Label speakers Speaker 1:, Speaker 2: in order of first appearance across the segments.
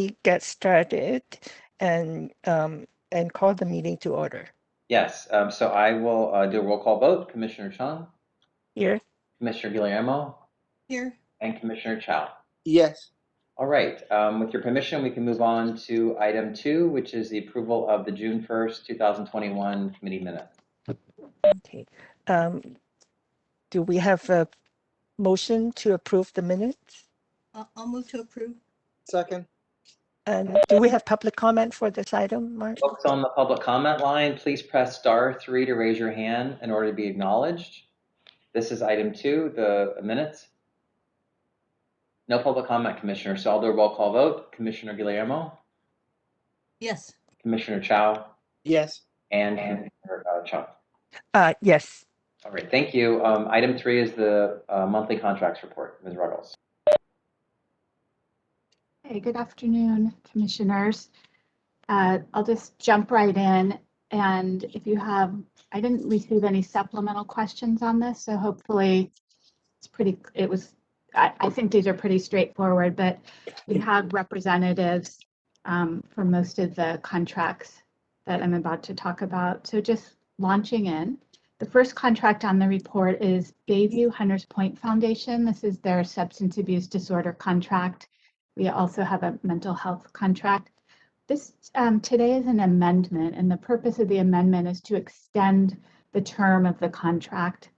Speaker 1: we get started and call the meeting to order?
Speaker 2: Yes, so I will do a roll call vote. Commissioner Chung,
Speaker 1: Here?
Speaker 2: Commissioner Guillermo,
Speaker 3: Here.
Speaker 2: and Commissioner Chow.
Speaker 4: Yes.
Speaker 2: All right, with your permission, we can move on to item 2, which is the approval of the June 1st, 2021 committee minutes.
Speaker 1: Okay. Do we have a motion to approve the minutes?
Speaker 3: I'll move to approve.
Speaker 4: Second.
Speaker 1: And do we have public comment for this item, Mark?
Speaker 2: Folks on the public comment line, please press *3 to raise your hand in order to be acknowledged. This is item 2, the minutes. No public comment, Commissioner, so I'll do a roll call vote. Commissioner Guillermo,
Speaker 3: Yes.
Speaker 2: Commissioner Chow,
Speaker 4: Yes.
Speaker 2: and Commissioner Chung.
Speaker 1: Yes.
Speaker 2: All right, thank you. Item 3 is the monthly contracts report. Ms. Ruggles.
Speaker 5: Hey, good afternoon, commissioners. I'll just jump right in. And if you have, I didn't receive any supplemental questions on this, so hopefully I think these are pretty straightforward, but we have representatives for most of the contracts that I'm about to talk about. So just launching in. The first contract on the report is Bayview Hunters Point Foundation. This is their substance abuse disorder contract. We also have a mental health contract. This today is an amendment, and the purpose of the amendment is to extend the term of the contract.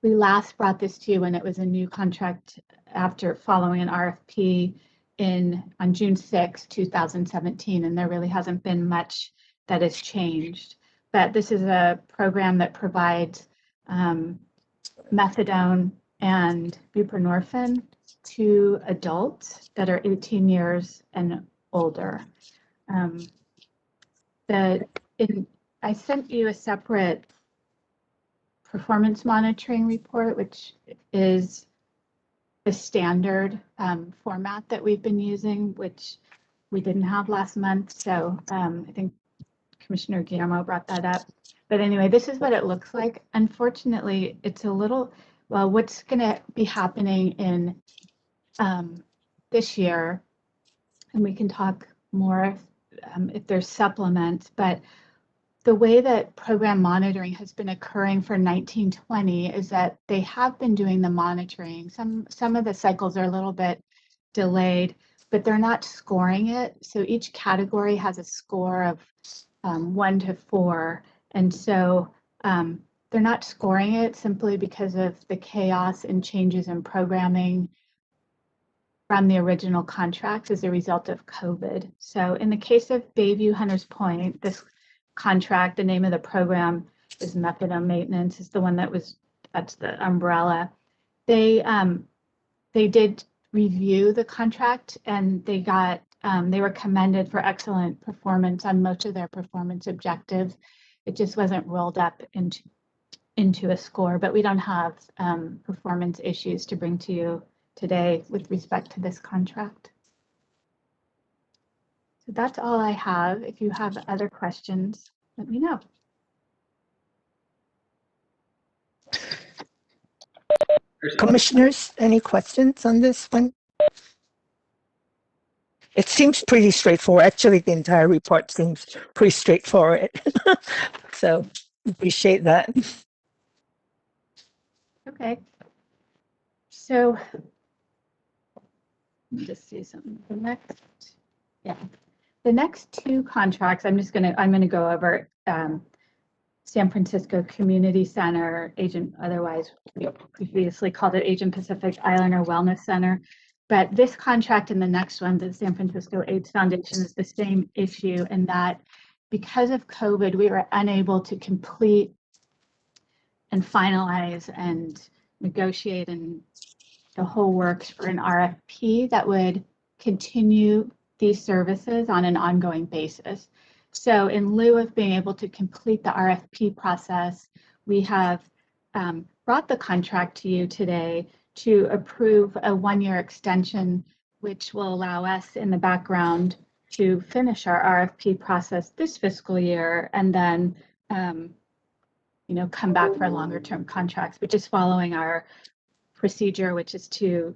Speaker 5: We last brought this to you when it was a new contract after following an RFP on June 6, 2017, and there really hasn't been much that has changed. But this is a program that provides methadone and buprenorphine to adults that are 18 years and older. I sent you a separate performance monitoring report, which is the standard format that we've been using, which we didn't have last month. So I think Commissioner Guillermo brought that up. But anyway, this is what it looks like. Unfortunately, it's a little, well, what's going to be happening in this year, and we can talk more if there's supplements, but the way that program monitoring has been occurring for 1920 is that they have been doing the monitoring. Some of the cycles are a little bit delayed, but they're not scoring it. So each category has a score of 1 to 4. And so they're not scoring it simply because of the chaos and changes in programming from the original contract as a result of COVID. So in the case of Bayview Hunters Point, this contract, the name of the program is Methadone Maintenance, is the one that's the umbrella. They did review the contract, and they were commended for excellent performance on most of their performance objectives. It just wasn't rolled up into a score, but we don't have performance issues to bring to you today with respect to this contract. So that's all I have. If you have other questions, let me know.
Speaker 1: Commissioners, any questions on this one? It seems pretty straightforward. Actually, the entire report seems pretty straightforward. So appreciate that.
Speaker 5: Okay. So let me just see something. The next two contracts, I'm gonna go over San Francisco Community Center, otherwise we previously called it Asian Pacific Islander Wellness Center. But this contract and the next one, the San Francisco AIDS Foundation, is the same issue in that because of COVID, we were unable to complete and finalize and negotiate and the whole works for an RFP that would continue these services on an ongoing basis. So in lieu of being able to complete the RFP process, we have brought the contract to you today to approve a 1-year extension, which will allow us in the background to finish our RFP process this fiscal year and then come back for longer term contracts, but just following our procedure, which is to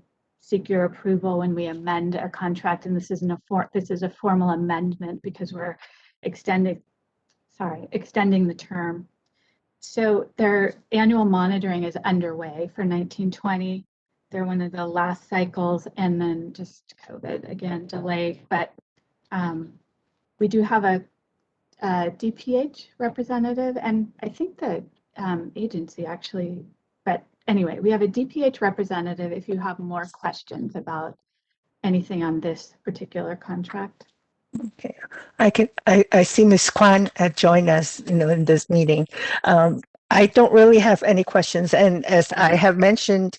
Speaker 5: seek your approval when we amend a contract, and this isn't this is a formal amendment because we're extending the term. So their annual monitoring is underway for 1920. They're one of the last cycles, and then just COVID again delayed. But we do have a DPH representative, and I think the agency actually. But anyway, we have a DPH representative if you have more questions about anything on this particular contract.
Speaker 1: Okay, I see Ms. Kwan join us, in this meeting. I don't really have any questions. And as I have mentioned,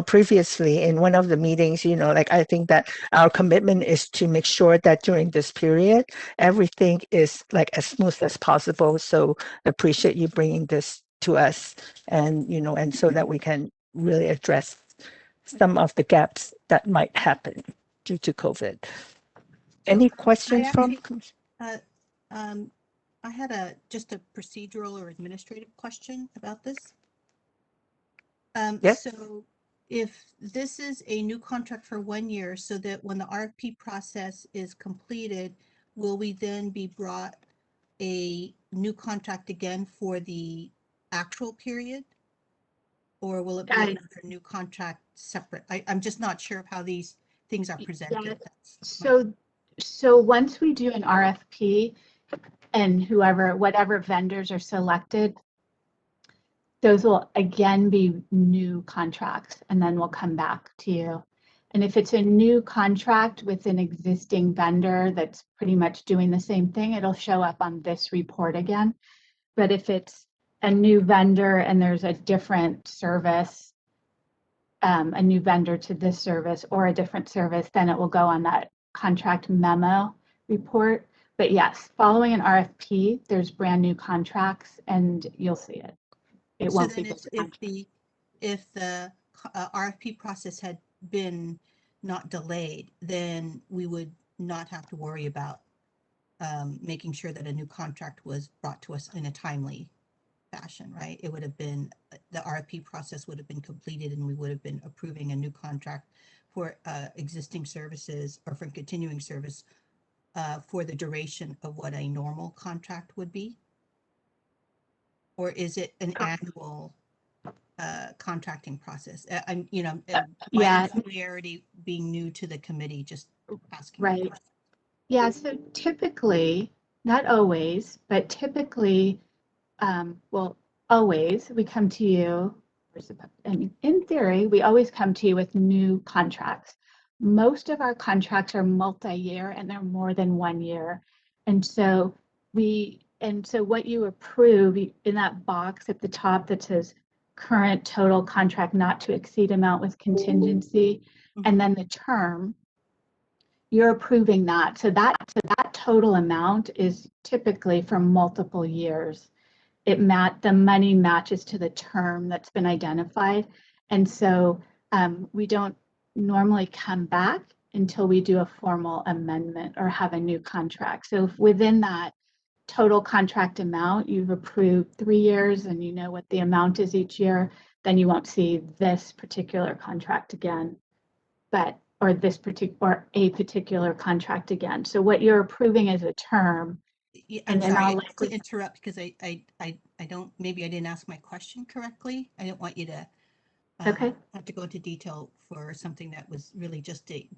Speaker 1: previously in one of the meetings, I think that our commitment is to make sure that during this period, everything is like as smooth as possible. So appreciate you bringing this to us and, and so that we can really address some of the gaps that might happen due to COVID. Any questions from?
Speaker 3: I had just a procedural or administrative question about this.
Speaker 1: Yes.
Speaker 3: So if this is a new contract for 1 year, so that when the RFP process is completed, will we then be brought a new contract again for the actual period? Or will it be another new contract separate? I'm just not sure of how these things are presented.
Speaker 5: Yeah.
Speaker 3: That's my-
Speaker 5: So once we do an RFP and whatever vendors are selected, those will again be new contracts, and then we'll come back to you. And if it's a new contract with an existing vendor that's pretty much doing the same thing, it'll show up on this report again. But if it's a new vendor and there's a different service, a new vendor to this service or a different service, then it will go on that contract memo report. But yes, following an RFP, there's brand new contracts and you'll see it. It
Speaker 3: So
Speaker 5: won't
Speaker 3: then
Speaker 5: be just
Speaker 3: if the RFP process had been not delayed, then we would not have to worry about making sure that a new contract was brought to us in a timely fashion, right? It would have been, the RFP process would have been completed and we would have been approving a new contract for existing services or for continuing service for the duration of what a normal contract would be? Or is it an annual contracting process? My unfamiliarity being new to the committee, just asking.
Speaker 5: Right. Yeah, so typically, not always, but typically, always we come to you, and in theory, we always come to you with new contracts. Most of our contracts are multi-year and they're more than 1 year. And so what you approve in that box at the top that says current total contract not to exceed amount with contingency, and then the term, you're approving that. So that total amount is typically for multiple years. The money matches to the term that's been identified. And so we don't normally come back until we do a formal amendment or have a new contract. So if within that total contract amount, you've approved 3 years and you know what the amount is each year, then you won't see this particular contract again, or a particular contract again. So what you're approving is a term.
Speaker 3: I'm sorry to interrupt because I don't, maybe I didn't ask my question correctly. I didn't want you to have to go into detail for something that was really just a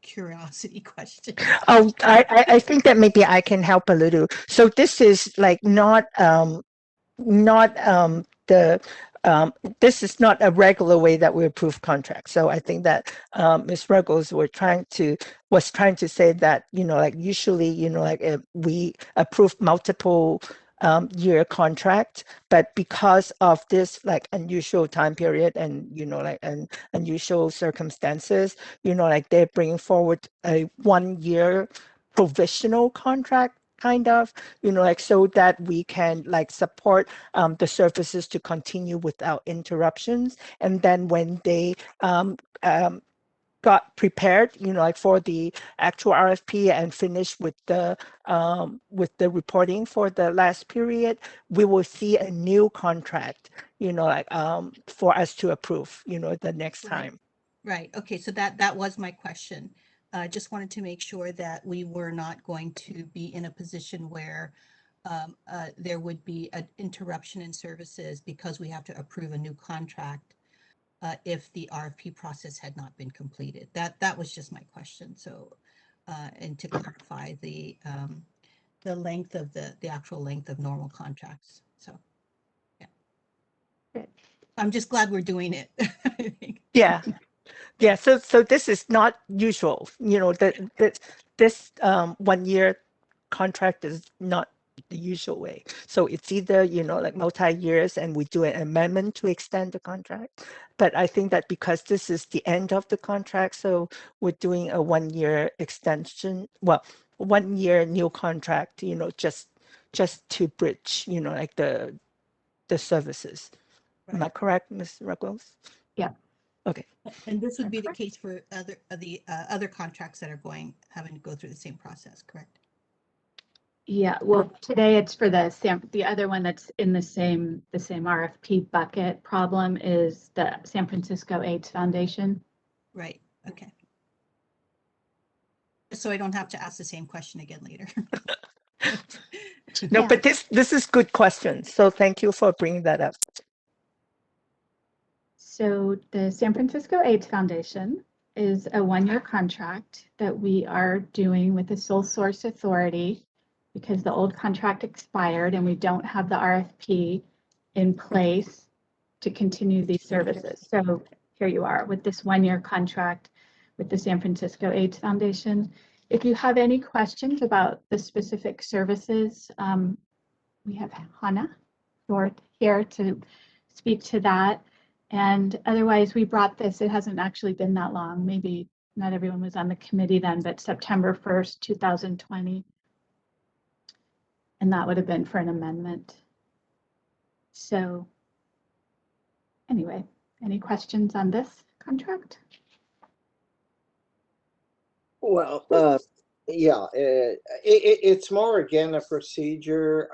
Speaker 3: curiosity question.
Speaker 1: Oh, I think that maybe I can help a little. So this is like this is not a regular way that we approve contracts. So I think that Ms. Ruggles was trying to say that, usually, we approve multiple year contract, but because of this unusual time period and, and unusual circumstances, they're bringing forward a 1 year provisional contract, kind of, so that we can support the services to continue without interruptions. And then when they got prepared, for the actual RFP and finished with the reporting for the last period, we will see a new contract, for us to approve, the next time.
Speaker 3: Right. Okay. So that was my question. I just wanted to make sure that we were not going to be in a position where there would be an interruption in services because we have to approve a new contract if the RFP process had not been completed. That was just my question. So, and to clarify the length of the actual length of normal contracts. So, yeah.
Speaker 5: Good.
Speaker 3: I'm just glad we're doing it. I think.
Speaker 1: Yeah. Yeah, so this is not usual, that this 1 year contract is not the usual way. So it's either, like multi-years and we do an amendment to extend the contract. But I think that because this is the end of the contract, so we're doing a 1 year extension, well, 1 year new contract, just to bridge, like the services. Am I
Speaker 3: Right.
Speaker 1: correct, Ms. Ruggles?
Speaker 5: Yeah.
Speaker 1: Okay.
Speaker 3: And this would be the
Speaker 5: Correct.
Speaker 3: case for other contracts that are having to go through the same process, correct?
Speaker 5: Yeah, well, today it's for the other one that's in the same RFP bucket problem is the San Francisco AIDS Foundation.
Speaker 3: Right, okay. So I don't have to ask the same question again later.
Speaker 1: No,
Speaker 5: Yeah.
Speaker 1: but this is good question. So thank you for bringing that up.
Speaker 5: So the San Francisco AIDS Foundation is a 1-year contract that we are doing with the sole source authority because the old contract expired and we don't have the RFP in place to continue these services. So here you are with this 1-year contract with the San Francisco AIDS Foundation. If you have any questions about the specific services, we have Hannah here to speak to that. And otherwise, we brought this, it hasn't actually been that long. Maybe not everyone was on the committee then, but September 1st, 2020. And that would have been for an amendment. So anyway, any questions on this contract?
Speaker 4: Well, yeah, it's more again a procedure,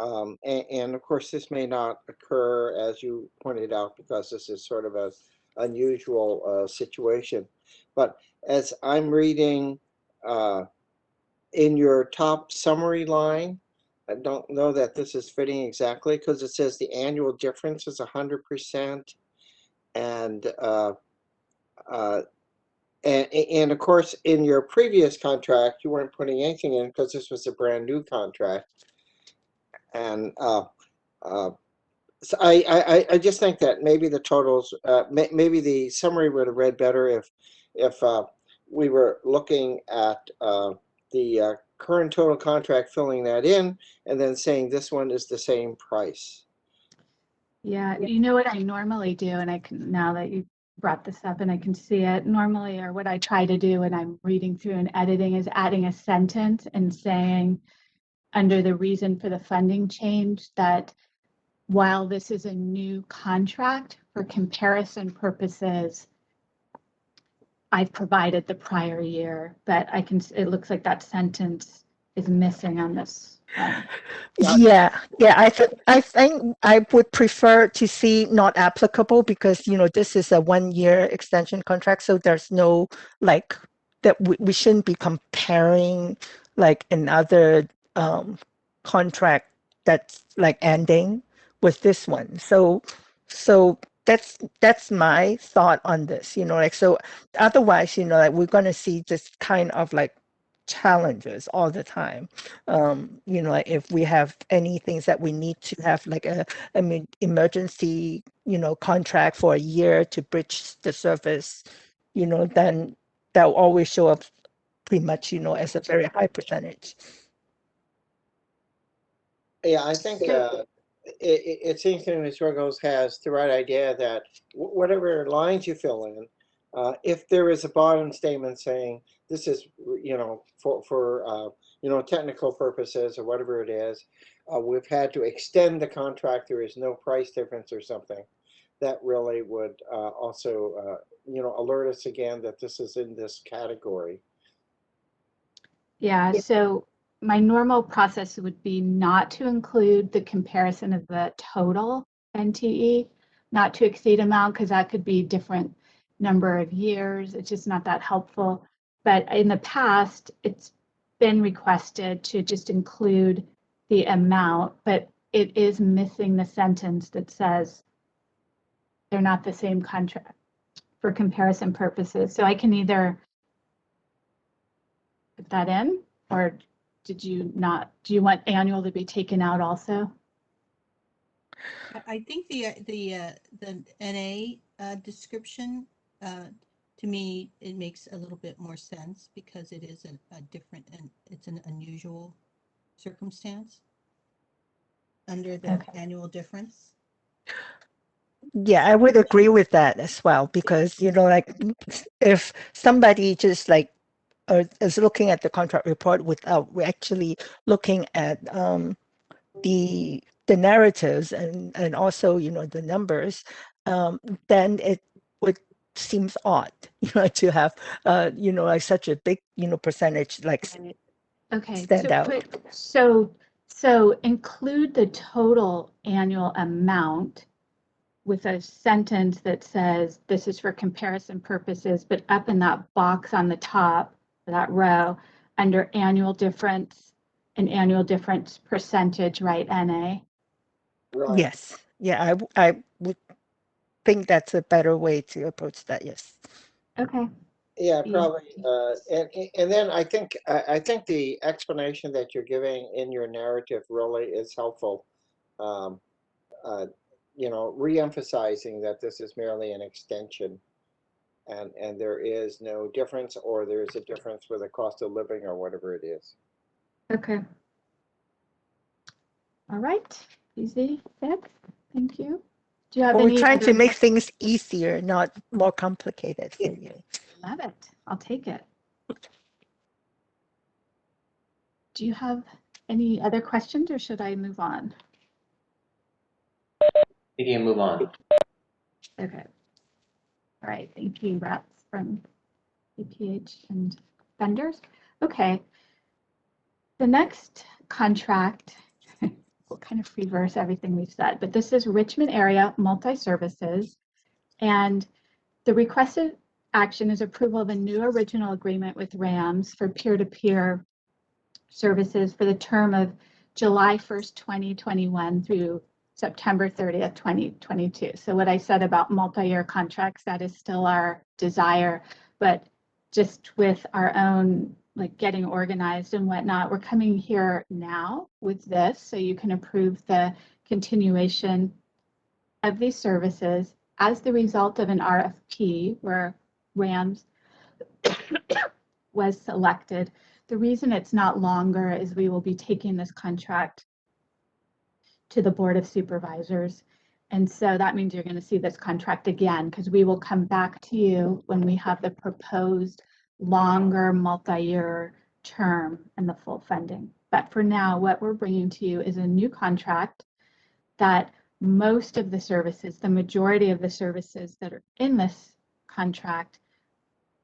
Speaker 4: and of course this may not occur as you pointed out because this is sort of a unusual situation. But as I'm reading in your top summary line, I don't know that this is fitting exactly because it says the annual difference is 100%, and and of course, in your previous contract, you weren't putting anything in because this was a brand new contract. And so I just think that maybe the totals, maybe the summary would have read better if we were looking at the current total contract, filling that in, and then saying this one is the same price.
Speaker 5: Yeah, you know what I normally do, and I can, now that you brought this up and I can see it, normally, or what I try to do when I'm reading through and editing is adding a sentence and saying, under the reason for the funding change, that while this is a new contract, for comparison purposes, I've provided the prior year, but it looks like that sentence is missing on this.
Speaker 1: Yeah, I think I would prefer to see not applicable because this is a 1 year extension contract, so there's no like that we shouldn't be comparing like another contract that's like ending with this one. So that's my thought on this. Like so otherwise like we're gonna see this kind of like challenges all the time. Like if we have any things that we need to have like emergency, contract for a year to bridge the service, then that will always show up pretty much, as a very high percentage.
Speaker 4: Yeah, I think it seems to me Ms. Ruggles has the right idea that whatever lines you fill in, if there is a bottom statement saying this is, for technical purposes or whatever it is, we've had to extend the contract, there is no price difference or something, that really would also, alert us again that this is in this category.
Speaker 5: Yeah, so my normal process would be not to include the comparison of the total NTE, not to exceed amount, because that could be different number of years. It's just not that helpful. But in the past, it's been requested to just include the amount, but it is missing the sentence that says they're not the same contract for comparison purposes. So I can either put that in, or did you not, do you want annual to be taken out also?
Speaker 3: I think the NA description, to me, it makes a little bit more sense because it is a different, and it's an unusual circumstance under the
Speaker 5: Okay.
Speaker 3: annual difference.
Speaker 1: Yeah, I would agree with that as well, because, you know, like if somebody just like is looking at the contract report without actually looking at the narratives and also, you know, the numbers, then it would seems odd, you know, to have you know, like such a big, you know, percentage like
Speaker 5: Right. Okay,
Speaker 1: stand out.
Speaker 5: so include the total annual amount with a sentence that says this is for comparison purposes, but up in that box on the top, that row, under annual difference and annual difference percentage, right, NA?
Speaker 4: Right.
Speaker 1: Yes. Yeah, I would think that's a better way to approach that. Yes.
Speaker 5: Okay.
Speaker 4: Yeah,
Speaker 5: Yeah.
Speaker 4: probably. And then I think the explanation that you're giving in your narrative really is helpful. Um, you know, re-emphasizing that this is merely an extension, and there is no difference, or there's a difference with the cost of living or whatever it is.
Speaker 5: Okay. All right. Easy fix. Thank you. Do you have
Speaker 1: Well, we're
Speaker 5: any
Speaker 1: trying to
Speaker 5: other-
Speaker 1: make things easier, not more complicated for you.
Speaker 5: Love it. I'll take it. Do you have any other questions, or should I move on?
Speaker 2: You can move on.
Speaker 5: Okay. All right. Thank you, reps from APH and vendors. Okay. The next contract, we'll kind of reverse everything we've said, but this is Richmond Area Multi-Services. And the requested action is approval of a new original agreement with RAMS for peer-to-peer services for the term of July 1st, 2021 through September 30th, 2022. So what I said about multi-year contracts, that is still our desire, but just with our own like getting organized and whatnot, we're coming here now with this so you can approve the continuation of these services as the result of an RFP where RAMS was selected. The reason it's not longer is we will be taking this contract to the Board of Supervisors. And so that means you're going to see this contract again, because we will come back to you when we have the proposed longer multi-year term and the full funding. But for now, what we're bringing to you is a new contract that most of the services, the majority of the services that are in this contract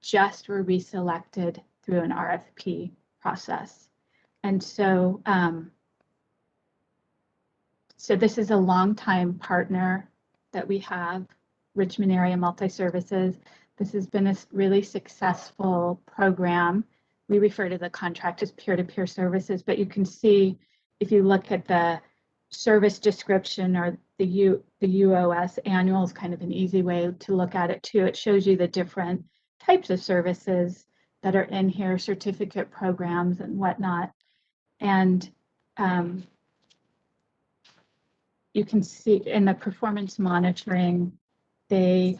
Speaker 5: just were reselected through an RFP process. And so, so this is a longtime partner that we have, Richmond Area Multi-Services. This has been a really successful program. We refer to the contract as peer-to-peer services, but you can see if you look at the service description or the UOS annual is kind of an easy way to look at it too. It shows you the different types of services that are in here, certificate programs and whatnot. And you can see in the performance monitoring, they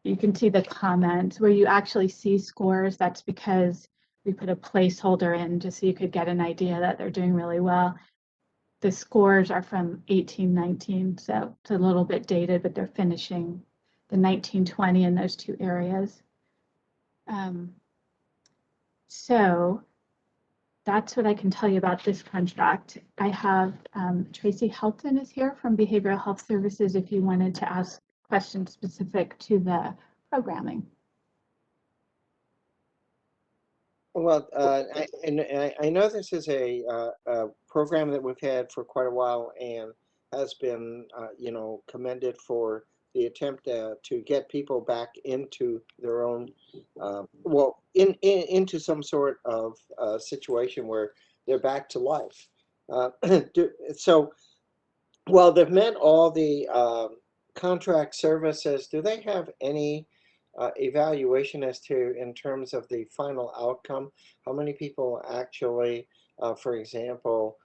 Speaker 5: you can see the comments where you actually see scores. That's because we put a placeholder in just so you could get an idea that they're doing really well. The scores are from 18-19, so it's a little bit dated, but they're finishing the 19-20 in those two areas. So that's what I can tell you about this contract. I have Tracy Helton is here from Behavioral Health Services if you wanted to ask questions specific to the programming.
Speaker 4: Well, I know this is a program that we've had for quite a while and has been, you know, commended for the attempt to get people back into their own, into some sort of situation where they're back to life. So, well, they've met all the contract services. Do they have any evaluation as to, in terms of the final outcome, how many people actually, for example,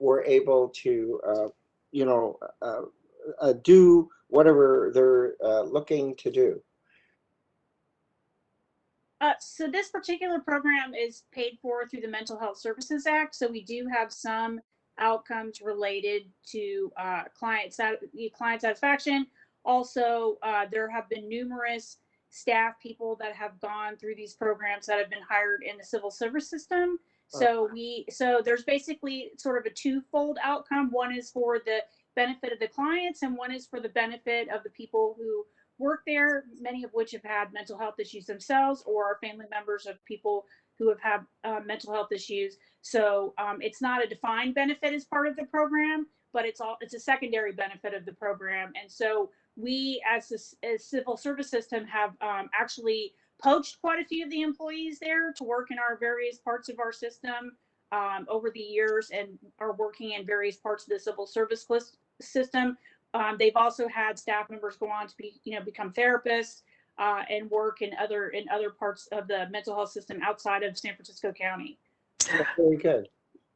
Speaker 4: were able to, do whatever they're looking to do?
Speaker 6: So this particular program is paid for through the Mental Health Services Act. So we do have some outcomes related to client satisfaction. Also, there have been numerous staff people that have gone through these programs that have been hired in the civil service system. So there's basically sort of a twofold outcome. One is for the benefit of the clients, and one is for the benefit of the people who work there, many of which have had mental health issues themselves or are family members of people who have had mental health issues. So it's not a defined benefit as part of the program, but it's a secondary benefit of the program. And so we, as a civil service system, have actually poached quite a few of the employees there to work in our various parts of our system over the years, and are working in various parts of the civil service system. They've also had staff members go on to become therapists and work in other parts of the mental health system outside of San Francisco County.
Speaker 4: Very good.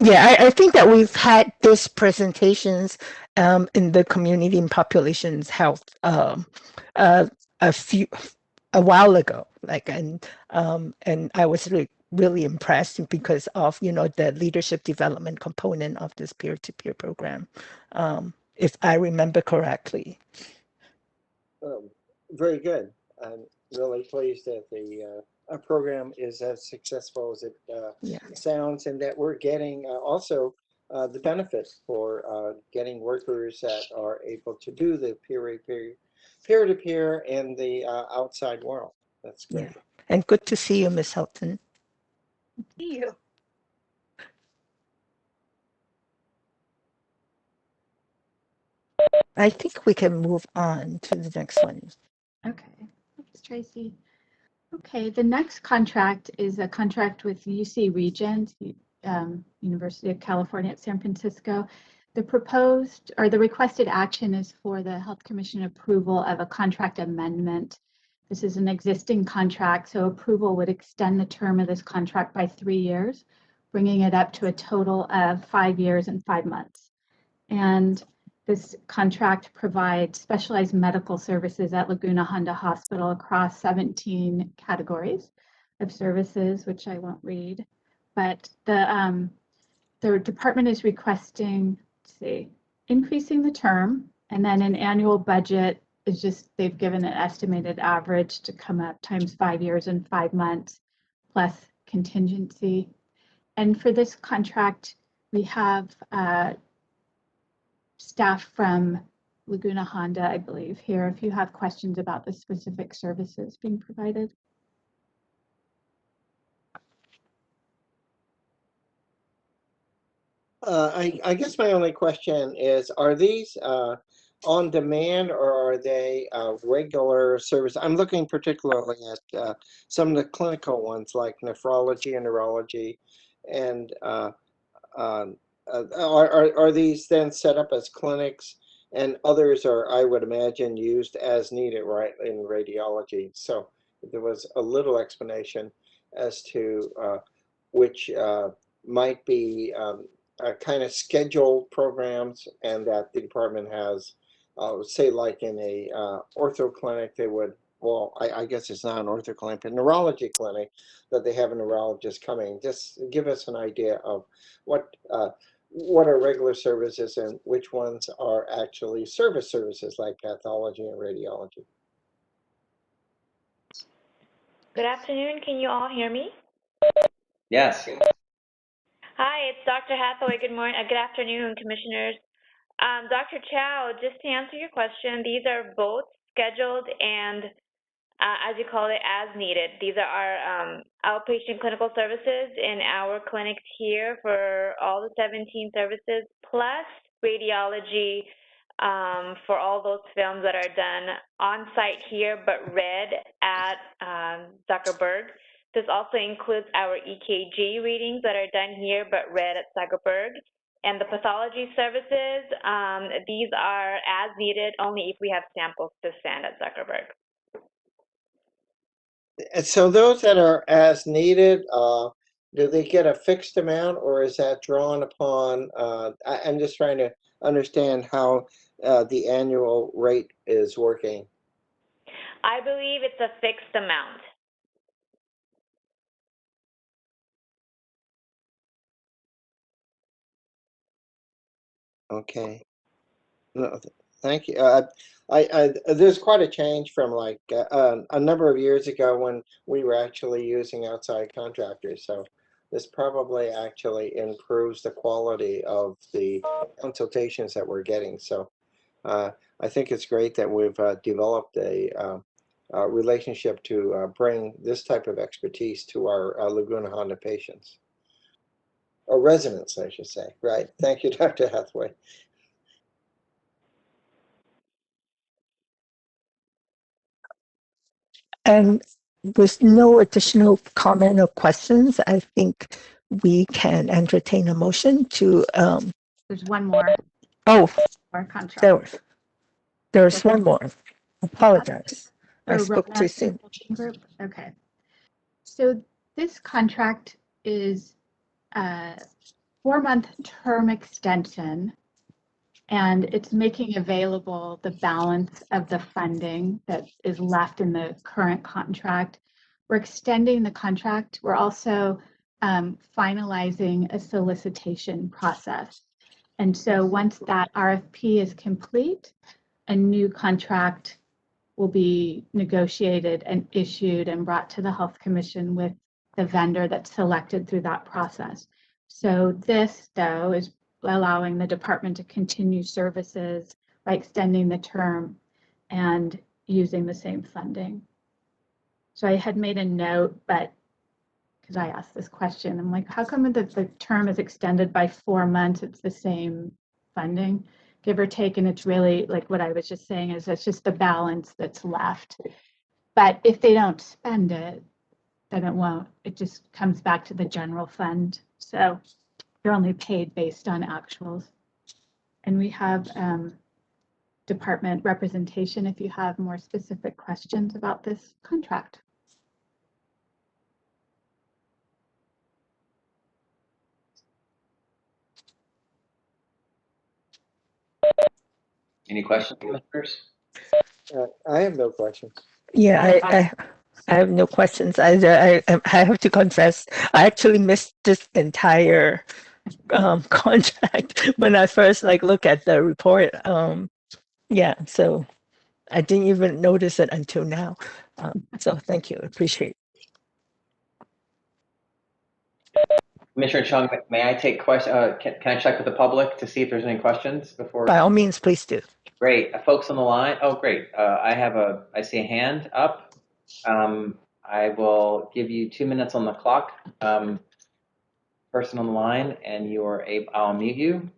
Speaker 1: Yeah, I think that we've had these presentations in the community and populations health a while ago. And I was really impressed because of the leadership development component of this peer-to-peer program, if I remember correctly.
Speaker 4: Very good. I'm really pleased that the program is as successful as it sounds, and that we're getting also the benefits for getting workers that are able to do the peer-to-peer in the outside world. That's great.
Speaker 1: Yeah. And good to see you, Ms. Helton.
Speaker 6: See you.
Speaker 1: I think we can move on to the next one.
Speaker 5: Okay, thanks, Tracy. Okay, the next contract is a contract with UC Regent, University of California at San Francisco. The proposed or the requested action is for the Health Commission approval of a contract amendment. This is an existing contract, so approval would extend the term of this contract by 3 years, bringing it up to a total of 5 years and 5 months. And this contract provides specialized medical services at Laguna Honda Hospital across 17 categories of services, which I won't read. But the department is requesting, increasing the term, and then an annual budget is just, they've given an estimated average to come up times 5 years and 5 months plus contingency. And for this contract, we have staff from Laguna Honda, I believe, here, if you have questions about the specific services being provided.
Speaker 4: I guess my only question is, are these on demand, or are they regular service? I'm looking particularly at some of the clinical ones like nephrology and neurology, and are these then set up as clinics, and others are, I would imagine, used as needed, right, in radiology? So if there was a little explanation as to which might be kind of scheduled programs, and that the department has, say, like in a ortho clinic, they would, well, I guess it's not an ortho clinic, but neurology clinic, that they have a neurologist coming. Just give us an idea of what are regular services and which ones are actually services like pathology and radiology.
Speaker 7: Good afternoon. Can you all hear me?
Speaker 2: Yes.
Speaker 7: Hi, it's Dr. Hathaway. Good morning. Good afternoon, commissioners. Dr. Chow, just to answer your question, these are both scheduled and, as you call it, as needed. These are our outpatient clinical services in our clinics here for all the 17 services, plus radiology for all those films that are done on site here but read at Zuckerberg. This also includes our EKG readings that are done here but read at Zuckerberg. And the pathology services, these are as needed only if we have samples to send at Zuckerberg.
Speaker 4: And so those that are as needed, do they get a fixed amount, or is that drawn upon? I'm just trying to understand how the annual rate is working.
Speaker 7: I believe it's a fixed amount.
Speaker 4: Okay. No, thank you. There's quite a change from like a number of years ago when we were actually using outside contractors. So this probably actually improves the quality of the consultations that we're getting. So I think it's great that we've developed a relationship to bring this type of expertise to our Laguna Honda patients. Or residents, I should say. Right. Thank you, Dr. Hathaway.
Speaker 1: And with no additional comment or questions, I think we can entertain a motion to,
Speaker 5: There's one more contract.
Speaker 1: there's one more. Apologize. I
Speaker 5: For
Speaker 1: spoke too
Speaker 5: Rona
Speaker 1: soon.
Speaker 5: Consulting Group. Okay. So this contract is a 4-month term extension, and it's making available the balance of the funding that is left in the current contract. We're extending the contract. We're also finalizing a solicitation process. And so once that RFP is complete, a new contract will be negotiated and issued and brought to the Health Commission with the vendor that's selected through that process. So this, though, is allowing the department to continue services by extending the term and using the same funding. So I had made a note, but because I asked this question, I'm like, how come the term is extended by 4 months? It's the same funding, give or take. And it's really like what I was just saying is it's just the balance that's left. But if they don't spend it, then it won't. It just comes back to the general fund. So they're only paid based on actuals. And we have department representation if you have more specific questions about this contract.
Speaker 2: Any questions, commissioners?
Speaker 4: I have no questions.
Speaker 1: Yeah, I have no questions either. I have to confess, I actually missed this entire contract when I first look at the report. Yeah, so I didn't even notice it until now. So thank you, appreciate it.
Speaker 2: Commissioner Chung, may I take questions? Can I check with the public to see if there's any questions before?
Speaker 1: By all means, please do.
Speaker 2: Great. Folks on the line. Oh, great. I see a hand up. I will give you 2 minutes on the clock. Person on the line, and I'll mute you,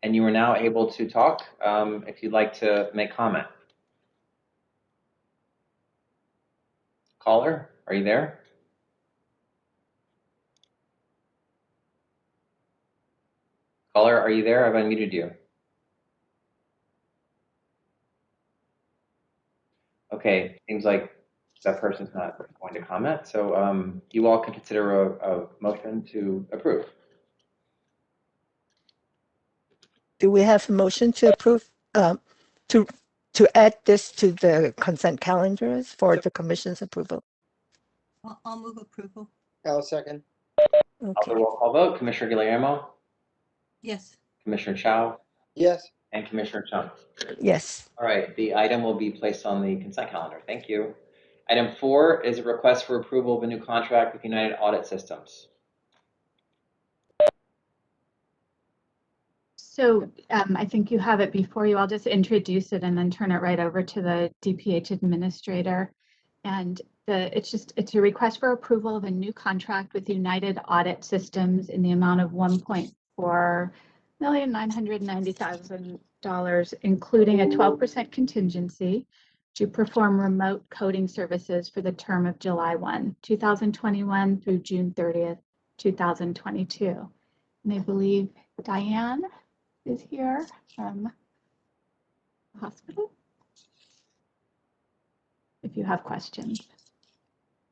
Speaker 2: and you are now able to talk if you'd like to make comment. Caller, are you there? Caller, are you there? I've unmuted you. Okay, seems like that person's not going to comment. So you all can consider a motion to approve.
Speaker 1: Do we have a motion to approve, to add this to the consent calendars for the commission's approval?
Speaker 3: I'll move approval.
Speaker 4: I'll second.
Speaker 2: Also,
Speaker 1: Okay.
Speaker 2: roll call vote. Commissioner Guillermo,
Speaker 3: Yes.
Speaker 2: Commissioner Chow,
Speaker 4: Yes.
Speaker 2: and Commissioner Chung.
Speaker 1: Yes.
Speaker 2: All right, the item will be placed on the consent calendar. Thank you. Item 4 is a request for approval of a new contract with United Audit Systems.
Speaker 5: So I think you have it before you. I'll just introduce it and then turn it right over to the DPH administrator. And it's a request for approval of a new contract with United Audit Systems in the amount of $1.4 $6,990,000, including a 12% contingency to perform remote coding services for the term of July 1, 2021 through June 30th, 2022. And I believe Diane is here from the hospital. If you have questions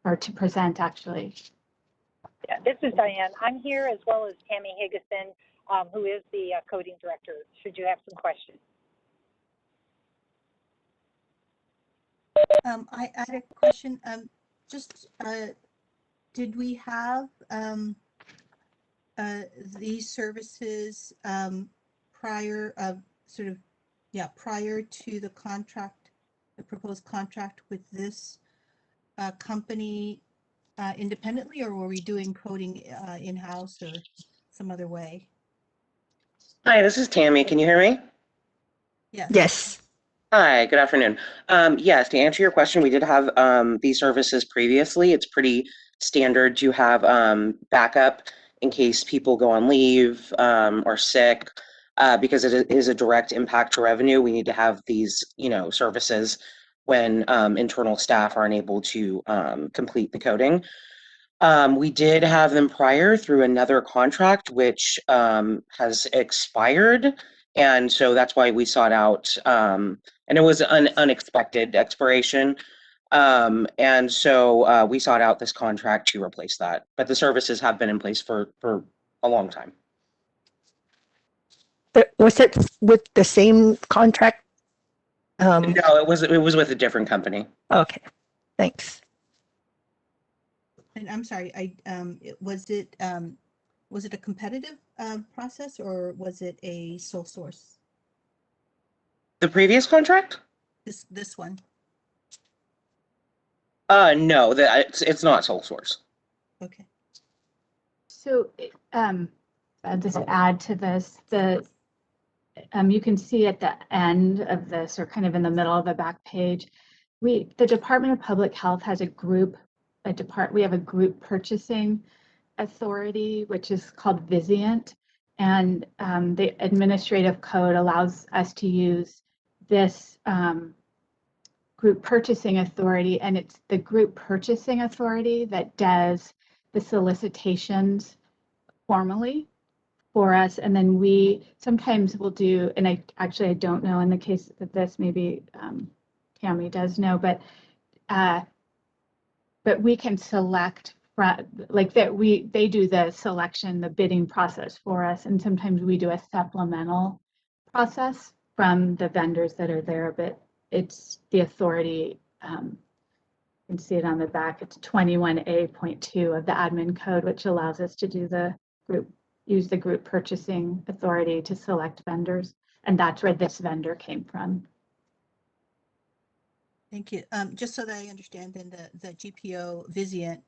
Speaker 5: or to present, actually.
Speaker 8: Yeah, this is Diane. I'm here as well as Tammy Higgison, who is the coding director, should you have some questions.
Speaker 3: I had a question. Did we have these services prior to the contract, the proposed contract with this company independently, or were we doing coding in-house or some other way?
Speaker 9: Hi, this is Tammy. Can you hear me?
Speaker 3: Yes.
Speaker 1: Yes.
Speaker 9: Hi, good afternoon. Yes, to answer your question, we did have these services previously. It's pretty standard to have backup in case people go on leave or sick, because it is a direct impact to revenue. We need to have these, services when internal staff aren't able to complete the coding. We did have them prior through another contract, which has expired. And so that's why we sought out, and it was an unexpected expiration. And so we sought out this contract to replace that. But the services have been in place for a long time.
Speaker 1: Was it with the same contract?
Speaker 9: No, it was with a different company.
Speaker 1: Okay, thanks.
Speaker 3: And I'm sorry, was it a competitive process, or was it a sole source?
Speaker 9: The previous contract?
Speaker 3: This one?
Speaker 9: No, it's not sole source.
Speaker 3: Okay.
Speaker 5: So I'll just add to this, you can see at the end of this, or kind of in the middle of the back page, the Department of Public Health has we have a group purchasing authority, which is called Vizient, and the administrative code allows us to use this group purchasing authority, and it's the group purchasing authority that does the solicitations formally for us, and then we sometimes will do, and I don't know in the case of this, maybe Tammy does know, but we can select like that. They do the selection, the bidding process for us, and sometimes we do a supplemental process from the vendors that are there. But it's the authority. You can see it on the back. It's 21A.2 of the admin code, which allows us to do use the group purchasing authority to select vendors, and that's where this vendor came from.
Speaker 3: Thank you. Just so that I understand, then the GPO Vizient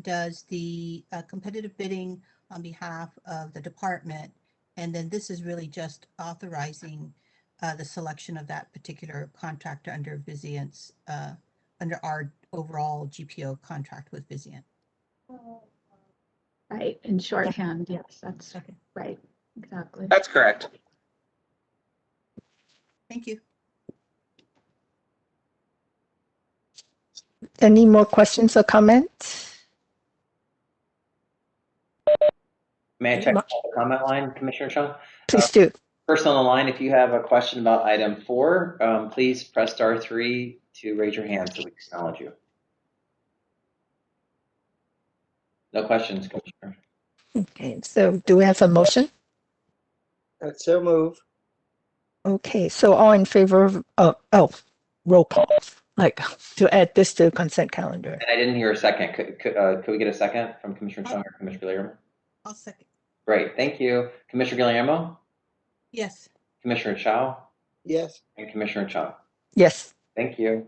Speaker 3: does the competitive bidding on behalf of the department, and then this is really just authorizing the selection of that particular contractor under Vizient's, under our overall GPO contract with Vizient.
Speaker 5: Right, in shorthand, yes, that's
Speaker 3: Okay.
Speaker 5: right, exactly.
Speaker 9: That's correct.
Speaker 3: Thank you.
Speaker 1: Any more questions or comments?
Speaker 2: May I check the comment line, Commissioner Chung?
Speaker 1: Please do.
Speaker 2: First on the line, if you have a question about item 4, please press *3 to raise your hand so we can acknowledge you. No questions, Commissioner.
Speaker 1: Okay, so do we have a motion?
Speaker 4: So move.
Speaker 1: Okay, so all in favor of, roll call, like to add this to the consent calendar.
Speaker 2: And I didn't hear a second. Could we get a second from Commissioner Chung or Commissioner Guillermo?
Speaker 3: I'll second.
Speaker 2: Great, thank you. Commissioner Guillermo,
Speaker 3: Yes.
Speaker 2: Commissioner Chow,
Speaker 4: Yes.
Speaker 2: and Commissioner Chung.
Speaker 1: Yes.
Speaker 2: Thank you.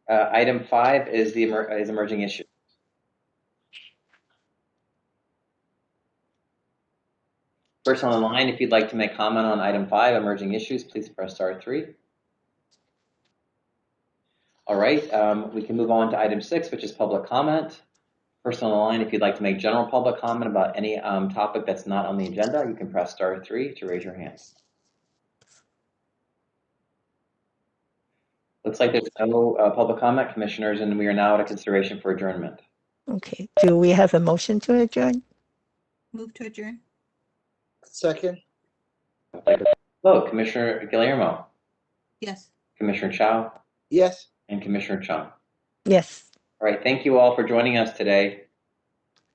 Speaker 2: Item 5 is emerging issue. First on the line, if you'd like to make comment on item 5, emerging issues, please press *3. All right, we can move on to item 6, which is public comment. person on the line, if you'd like to make general public comment about any topic that's not on the agenda, you can press star 3 to raise your hand. Looks like there's no public comment, commissioners, and we are now at a consideration for adjournment.
Speaker 1: Okay, do we have a motion to adjourn?
Speaker 3: Move to adjourn.
Speaker 4: Second?
Speaker 2: Vote, Commissioner Guillermo,
Speaker 3: Yes.
Speaker 2: Commissioner Chow,
Speaker 4: Yes.
Speaker 2: and Commissioner Chung.
Speaker 1: Yes,
Speaker 2: All right, thank you all for joining us today.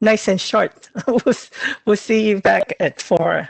Speaker 1: nice and short. We'll see you back at 4.